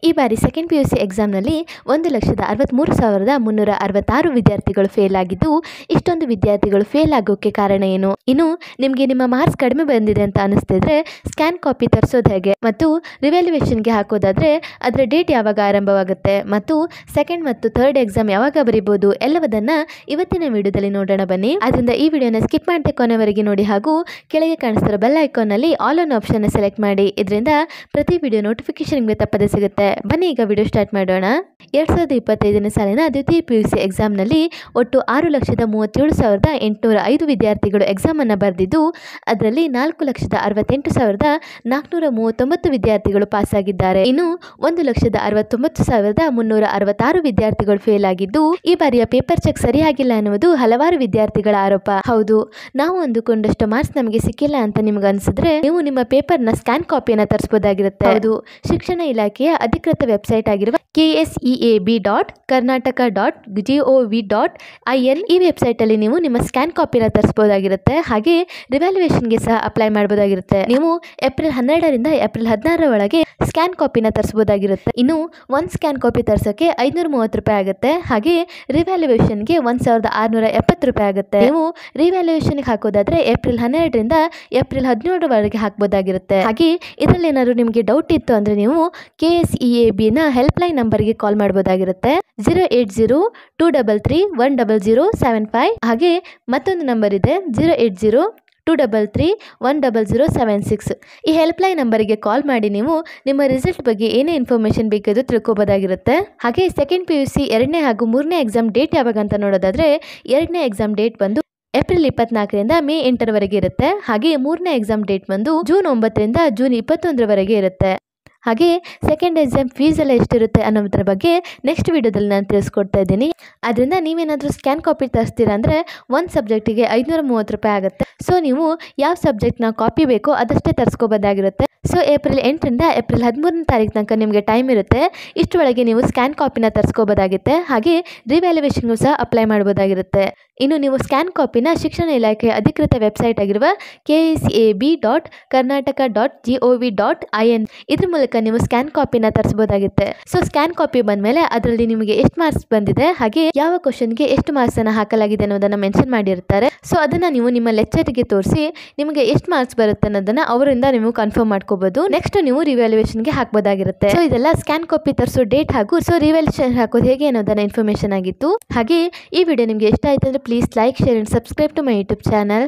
ಈ ಬಾರಿ second PUC ಎಕ್ಸಾಮ್ನಲ್ಲಿ 1,63,366 ವಿದ್ಯಾರ್ಥಿಗಳು ಫೇಲ್ ಆಗಿದ್ದು, ಇಷ್ಟೊಂದು ವಿದ್ಯಾರ್ಥಿಗಳು ಫೇಲ್ ಆಗೋಕ್ಕೆ ಕಾರಣ ಏನು? ಇನ್ನು ನಿಮಗೆ ನಿಮ್ಮ ಮಾರ್ಕ್ಸ್ ಕಡಿಮೆ ಬಂದಿದೆ ಅಂತ ಅನಿಸ್ತಿದ್ರೆ ಸ್ಕ್ಯಾನ್ ಕಾಪಿ ತರಿಸೋದು ಹೇಗೆ ಮತ್ತು ರಿವ್ಯಾಲ್ಯೂಯೇಷನ್ಗೆ ಹಾಕೋದಾದ್ರೆ ಅದರ ಡೇಟ್ ಯಾವಾಗ ಆರಂಭವಾಗುತ್ತೆ ಮತ್ತು ಸೆಕೆಂಡ್ ಮತ್ತು ಥರ್ಡ್ ಎಕ್ಸಾಮ್ ಯಾವಾಗ ಬರೀಬಹುದು ಎಲ್ಲವನ್ನ ಇವತ್ತಿನ ವಿಡಿಯೋದಲ್ಲಿ ನೋಡೋಣ ಬನ್ನಿ. ಅದರಿಂದ ಈ ವಿಡಿಯೋನ ಸ್ಕಿಪ್ ಮಾಡದೆ ಕೊನೆವರೆಗೆ ನೋಡಿ ಹಾಗೂ ಕೆಳಗೆ ಕಾಣಿಸ್ತಿರೋ ಬೆಲ್ ಐಕಾನ್ ನಲ್ಲಿ ಆಲ್ ಆನ್ ಆಪ್ಷನ್ ಸೆಲೆಕ್ಟ್ ಮಾಡಿ. ಇದರಿಂದ ಪ್ರತಿ ವಿಡಿಯೋ ನೋಟಿಫಿಕೇಶನ್ ನಿಮಗೆ ತಪ್ಪದೆ ಸಿಗುತ್ತೆ. ಬನ್ನಿ ಈಗ ವಿಡಿಯೋ ಸ್ಟಾರ್ಟ್ ಮಾಡೋಣ. 2025ನೇ ಸಾಲಿನ ದ್ವಿತೀಯ PUC ಎಕ್ಸಾಮ್ನಲ್ಲಿ ಒಟ್ಟು 6,37,805 ವಿದ್ಯಾರ್ಥಿಗಳು ಎಕ್ಸಾಮ್ ಅನ್ನು ಬರೆದಿದ್ದು, ಅದರಲ್ಲಿ 4,68,439 ವಿದ್ಯಾರ್ಥಿಗಳು ಪಾಸ್ ಆಗಿದ್ದಾರೆ. ಇನ್ನು 1,69,366 ವಿದ್ಯಾರ್ಥಿಗಳು ಫೇಲ್ ಆಗಿದ್ದು, ಈ ಬಾರಿಯ ಪೇಪರ್ ಚೆಕ್ ಸರಿಯಾಗಿಲ್ಲ ಎನ್ನುವುದು ಹಲವಾರು ವಿದ್ಯಾರ್ಥಿಗಳ ಆರೋಪ. ಹೌದು, ನಾವು ಅಂದುಕೊಂಡಷ್ಟು ಮಾರ್ಕ್ಸ್ ನಮಗೆ ಸಿಕ್ಕಿಲ್ಲ ಅಂತ ನಿಮ್ಗೆ ಅನಿಸಿದ್ರೆ ನೀವು ನಿಮ್ಮ ಪೇಪರ್ನ ಸ್ಕ್ಯಾನ್ ಕಾಪಿಯನ್ನು ತರಿಸಬಹುದಾಗಿರುತ್ತೆ. ಹೌದು, ಶಿಕ್ಷಣ ಇಲಾಖೆಯ ಅಧಿಕೃತ ವೆಬ್ಸೈಟ್ ಆಗಿರುವ KSEAB.karnataka.gov.in ಈ ವೆಬ್ಸೈಟ್ ಅಲ್ಲಿ ನೀವು ನಿಮ್ಮ ಸ್ಕ್ಯಾನ್ ಕಾಪಿನ ತರಿಸಬಹುದಾಗಿರುತ್ತೆ. ಹಾಗೆ ರಿವ್ಯಾಲ್ಯೂಯೇಷನ್ಗೆ ಸಹ ಅಪ್ಲೈ ಮಾಡಬಹುದಾಗಿರುತ್ತೆ. ನೀವು ಏಪ್ರಿಲ್ 12ರಿಂದ ಏಪ್ರಿಲ್ 16 ಒಳಗೆ ಸ್ಕ್ಯಾನ್ ಕಾಪಿನ ತರಿಸಬಹುದಾಗಿರುತ್ತೆ. ಇನ್ನು ಒಂದು ಸ್ಕ್ಯಾನ್ ಕಾಪಿ ತರಿಸೋಕೆ 530 ರೂಪಾಯಿ ಆಗುತ್ತೆ. ಹಾಗೆ ರಿವ್ಯಾಲ್ಯೂಯೇಷನ್ಗೆ 1,670 ರೂಪಾಯಿ ಆಗುತ್ತೆ. ನೀವು ರಿವ್ಯಾಲ್ಯೂಯೇಷನ್ಗೆ ಹಾಕೋದಾದ್ರೆ ಏಪ್ರಿಲ್ 12ರಿಂದ ಏಪ್ರಿಲ್ 17 ವರೆಗೆ ಹಾಕಬಹುದಾಗಿರುತ್ತೆ. ಹಾಗೆ ಇದರಲ್ಲಿ ಏನಾದ್ರು ನಿಮಗೆ ಡೌಟ್ ಇತ್ತು ಅಂದ್ರೆ ನೀವು KSEAB ನ ಹೆಲ್ಪ್ ಲೈನ್ ನಂಬರ್ಗೆ ಕಾಲ್ ಮಾಡಬಹುದಾಗಿರುತ್ತೆ. 08023310075. ಹಾಗೆ ಮತ್ತೊಂದು ನಂಬರ್ ಇದೆ 08023310076. ಈ ಹೆಲ್ಪ್ ಲೈನ್ ನಂಬರಿಗೆ ಕಾಲ್ ಮಾಡಿ ನೀವು ನಿಮ್ಮ ರಿಸಲ್ಟ್ ಬಗ್ಗೆ ಏನೇ ಇನ್ಫಾರ್ಮೇಶನ್ ಬೇಕಾದ್ರೂ ತಿಳ್ಕೊಬೋದಾಗಿರುತ್ತೆ. ಹಾಗೆ ಸೆಕೆಂಡ್ PUC 2ನೇ ಹಾಗೂ 3ನೇ ಎಕ್ಸಾಮ್ ಡೇಟ್ ಯಾವಾಗ ಅಂತ ನೋಡೋದಾದ್ರೆ 2ನೇ ಎಕ್ಸಾಮ್ ಡೇಟ್ ಬಂದು ಏಪ್ರಿಲ್ 24ರಿಂದ ಮೇ 8ರವರೆಗೆ ಇರುತ್ತೆ. ಹಾಗೆ 3ನೇ ಎಕ್ಸಾಮ್ ಡೇಟ್ ಬಂದು ಜೂನ್ 9ರಿಂದ ಜೂನ್ 21ರವರೆಗೆ ಇರುತ್ತೆ. ಹಾಗೆ ಸೆಕೆಂಡ್ ಎಕ್ಸಾಮ್ ಫೀಸ್ ಎಲ್ಲ ಎಷ್ಟಿರುತ್ತೆ ಅನ್ನೋದ್ರ ಬಗ್ಗೆ ನೆಕ್ಸ್ಟ್ ವಿಡಿಯೋದಲ್ಲಿ ನಾನು ತಿಳಿಸ್ಕೊಡ್ತಾ ಇದ್ದೀನಿ. ಅದರಿಂದ ನೀವೇನಾದರೂ ಸ್ಕ್ಯಾನ್ ಕಾಪಿ ತರಿಸ್ತೀರಾ ಅಂದರೆ ಒಂದು ಸಬ್ಜೆಕ್ಟಿಗೆ 530 ರೂಪಾಯಿ ಆಗುತ್ತೆ. ಸೊ ನೀವು ಯಾವ ಸಬ್ಜೆಕ್ಟ್ನ ಕಾಪಿ ಬೇಕೋ ಅದಷ್ಟೇ ತರಿಸ್ಕೋಬೋದಾಗಿರುತ್ತೆ. ಸೊ ಏಪ್ರಿಲ್ 8ರಿಂದ ಏಪ್ರಿಲ್ 13ನೇ ತಾರೀಕು ತನಕ ನಿಮಗೆ ಟೈಮ್ ಇರುತ್ತೆ. ಇಷ್ಟರೊಳಗೆ ನೀವು ಸ್ಕ್ಯಾನ್ ಕಾಪಿನ ತರಿಸ್ಕೋಬೋದಾಗುತ್ತೆ. ಹಾಗೆ ರಿವ್ಯಾಲ್ಯೂಯೇಷನ್ಗೂ ಸಹ ಅಪ್ಲೈ ಮಾಡಬಹುದಾಗಿರುತ್ತೆ. ಇನ್ನು ನೀವು ಸ್ಕ್ಯಾನ್ ಕಾಪಿನ ಶಿಕ್ಷಣ ಇಲಾಖೆಯ ಅಧಿಕೃತ ವೆಬ್ಸೈಟ್ ಆಗಿರುವ KSEAB.karnataka.gov.in ಇದ್ರ ಮೂಲಕ ನೀವು ಸ್ಕ್ಯಾನ್ ಕಾಪಿನ ತರಿಸಬಹುದಾಗುತ್ತೆ. ಸೊ ಸ್ಕ್ಯಾನ್ ಕಾಪಿ ಬಂದಮೇಲೆ ಅದರಲ್ಲಿ ನಿಮಗೆ ಎಷ್ಟು ಮಾರ್ಕ್ಸ್ ಬಂದಿದೆ ಹಾಗೆ ಯಾವ ಕ್ವಶನ್ಗೆ ಎಷ್ಟು ಮಾರ್ಕ್ಸ್ ಅನ್ನು ಹಾಕಲಾಗಿದೆ ಅನ್ನೋದನ್ನ ಮೆನ್ಷನ್ ಮಾಡಿರ್ತಾರೆ. ಸೊ ಅದನ್ನ ನೀವು ನಿಮ್ಮ ಲೆಕ್ಚರ್ಗೆ ತೋರಿಸಿ ನಿಮಗೆ ಎಷ್ಟು ಮಾರ್ಕ್ಸ್ ಬರುತ್ತೆ ಅನ್ನೋದನ್ನ ಅವರಿಂದ ನೀವು ಕನ್ಫರ್ಮ್ ಮಾಡ್ಕೋಬಹುದು. ನೆಕ್ಸ್ಟ್ ನೀವು ರಿವ್ಯಾಲ್ಯೂಯೇಷನ್ಗೆ ಹಾಕಬಹುದಾಗಿರುತ್ತೆ. ಸೊ ಇದೆಲ್ಲ ಸ್ಕ್ಯಾನ್ ಕಾಪಿ ತರಿಸೋ ಡೇಟ್ ಹಾಗೂ ಸೊ ರಿವ್ಯಾಲ್ಯೂಯೇಷನ್ ಹಾಕೋದು ಹೇಗೆ ಅನ್ನೋದನ್ನ ಇನ್ಫಾರ್ಮೇಶನ್ ಆಗಿತ್ತು. ಹಾಗೆ ಈ ವಿಡಿಯೋ ನಿಮಗೆ ಇಷ್ಟ ಆಯ್ತು ಅಂದ್ರೆ please like, share and subscribe to my YouTube channel.